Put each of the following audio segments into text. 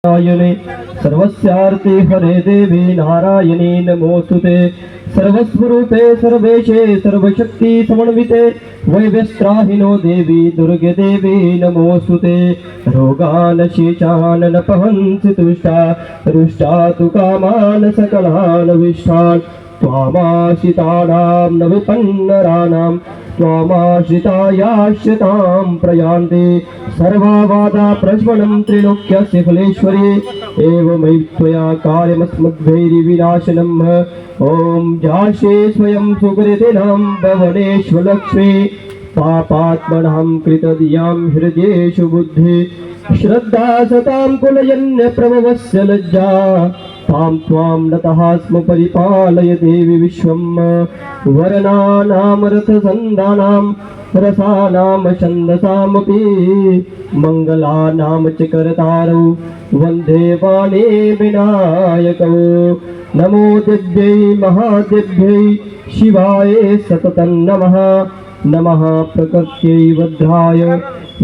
नारायणे सर्वस्यार्थे हरे देवी नारायणी नमोस्तुते सर्वस्वरूपे सर्वेशे सर्वशक्ति समन्विते वैव्यस्त्राहिनो देवी दुर्गे देवी नमोस्तुते रोगान् शेषान् नपहन्सि तुष्टा रुष्टा तु कामान् सकलान् विष्टान् त्वामाश्रितानां न विपन्नराणां त्वामाश्रितायाश्रितां प्रयान्ति सर्वाबाधा प्रज्वलं त्रिलोक्यस्य फलेश्वरी एवमै त्वया कार्यमस्मद्वैरिविनाशनम् ॐ जाशे स्वयं सुकृतिनां भवनेष्वलक्ष्मी पापात्मनां कृतधियां हृदयेषु बुद्धि श्रद्धा सतां कुलजन्य प्रभवस्य लज्जा तां त्वां नतः स्म परिपालय देवि विश्वं वर्णानामर्थसन्धानां रसानां छन्दसामपि मङ्गलानां च करतारौ वन्दे वाणे विनायकौ नमो दिव्यै महादिव्यै शिवाय सततं नमः नमः प्रकृत्यै वध्राय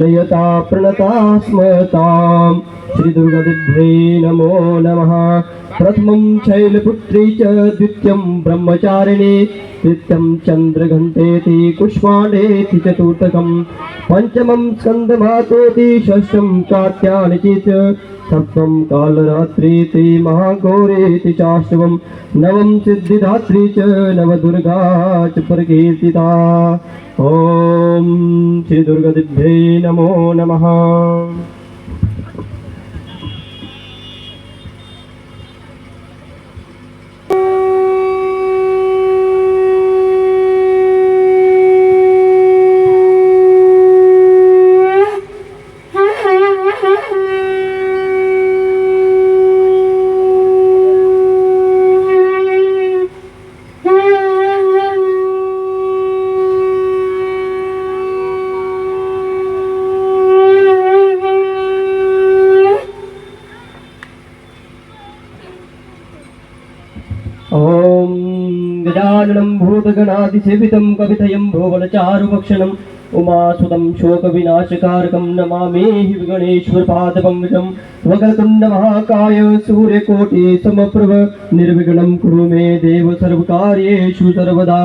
नयता प्रणता स्मतां श्रीदुर्गादिभ्यै नमो नमः प्रथमं शैलपुत्री च द्वितीयं ब्रह्मचारिणी तृतीयं चन्द्रघण्टेति कुष्माण्डेति चतुर्थकं पञ्चमं स्कन्दमातेति षष्ठं कात्यायनी च सप्तमं कालरात्रीति महागौरेति चाष्टमं नवम सिद्धिदात्री च नवदुर्गा च प्रकीर्तिता ॐ श्रीदुर्गादिभ्यै नमो नमः। ॐ गजाननं भूतगणाधिसेवितं कवितयं भुवनचारुभक्षणम् उमासुतं शोकविनाशकारकं नमामि गणेश्वरपादपङ्कजं वक्रतुण्डमहाकाय सूर्यकोटिसमप्रभ निर्विघ्नं कुरु मे देव सर्वकार्येषु सर्वदा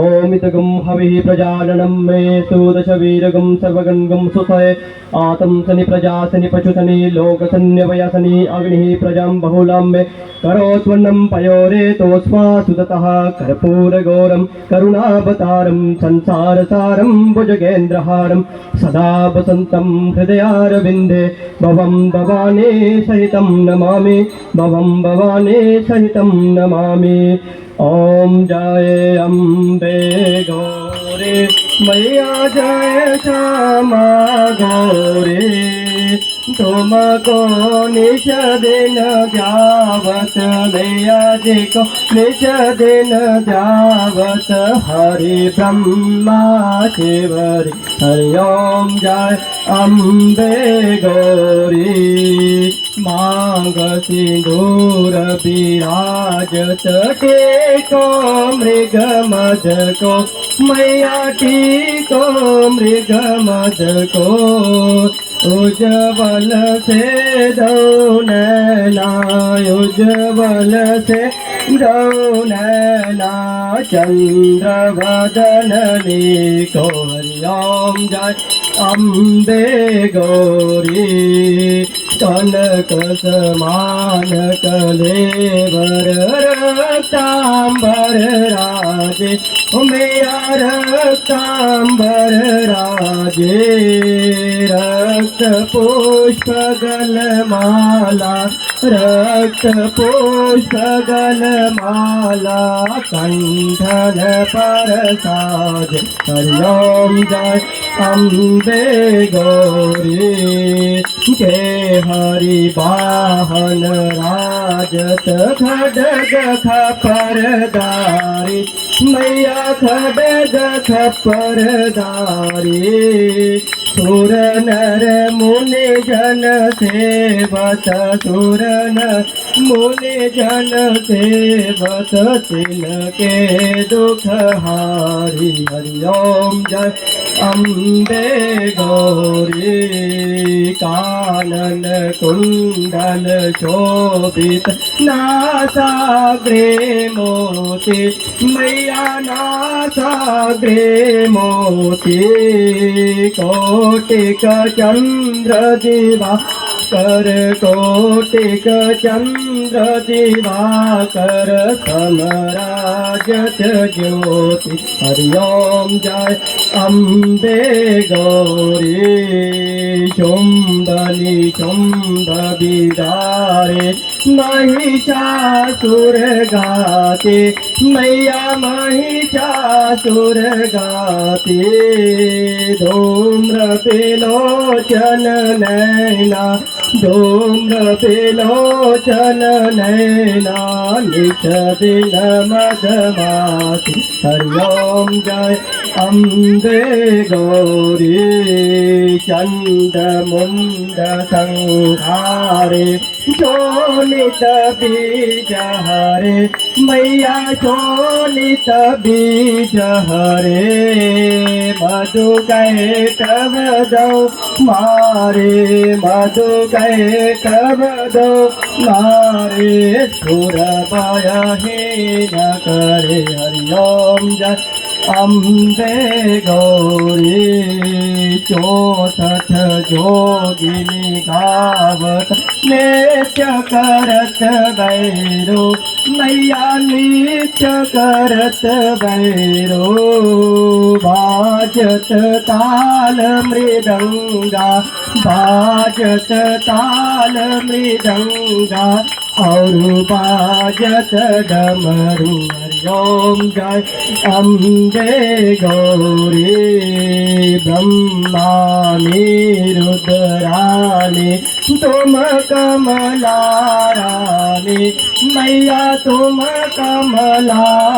ओमितगं हविः प्रजाननं मे सुदशवीरगं सर्वगङ्गं सुतये आतं शनि प्रजासनि पशुसनि लोकसन्यवयसनि अग्निः प्रजां बहुलां मे करोत्वन्नं पयोरेतोऽस्मा सुततः कर्पूरगौरं करुणावतारं संसारसारं भुजगेन्द्रहारं सदा वसन्तं हृदयारविन्दे भवं भवानी सहितं नमामि भवं भवानी सहितं नमामि। ॐ जय अम्बे गौरी मैया जय श्यामा गौरी तुमको निश दिन ध्यावत मैया जी को निश दिन ध्यावत हरि ब्रह्मा शिवरी हरि ओम जय अम्बे गौरी मांग सिंदूर विराजत टेको मृग मद को मैया टीको मृग मद को उज्जवल से दौनैना उज्जवल से दौनैना चंद्रवदननी को हरि ओम जय अम्बे गौरी कनक समान कलेवर रक्तांबर राजे मेरा रक्तांबर राजे रक्त पुष्प गलमाला रक्त पुष्प गलमाला कंठन पर साज हरि ओम जय अम्बे गौरी के हरि वाहन राजत खड्ग खपरदारी मैया खड्ग खपरदारी सुर नर मुनि जन सेवत सुर नर मुनि जन सेवत तिनके दुख हारी हरि ओम जय अम्बे गौरी कानन कुंडल शोभित नासाग्रे मोती मैया नासाग्रे मोती कोटिक चंद्र दिवाकर कोटिक चंद्र दिवाकर समराजत ज्योति हरि ओम जय अम्बे गौरी शुंभनि शुंभ बिदारे महिषासुर गाते मैया महिषासुर गाते धूम्र पिलोचन नैना धूम्र पिलोचन नैना निश दिन मधमासी हरि ओम जय अम्बे गौरी चंद मुंड संहारे शोणित बीज हरे मैया शोणित बीज हरे मधु कहे कब दो मारे मधु कहे कब दो मारे सुर बहे न करे हरि ओम जय अम्बे गौरी चौसठ जोगिनी गावत नित्य करत भैरो मैया नित्य करत भैरो बाजत ताल मृदंगा बाजत ताल मृदंगा और बाजत डमरू हरि ओम जय अम्बे गौरी ब्रह्मानी रुद्रानी तुम कमलारानी मैया तुम कमलारानी।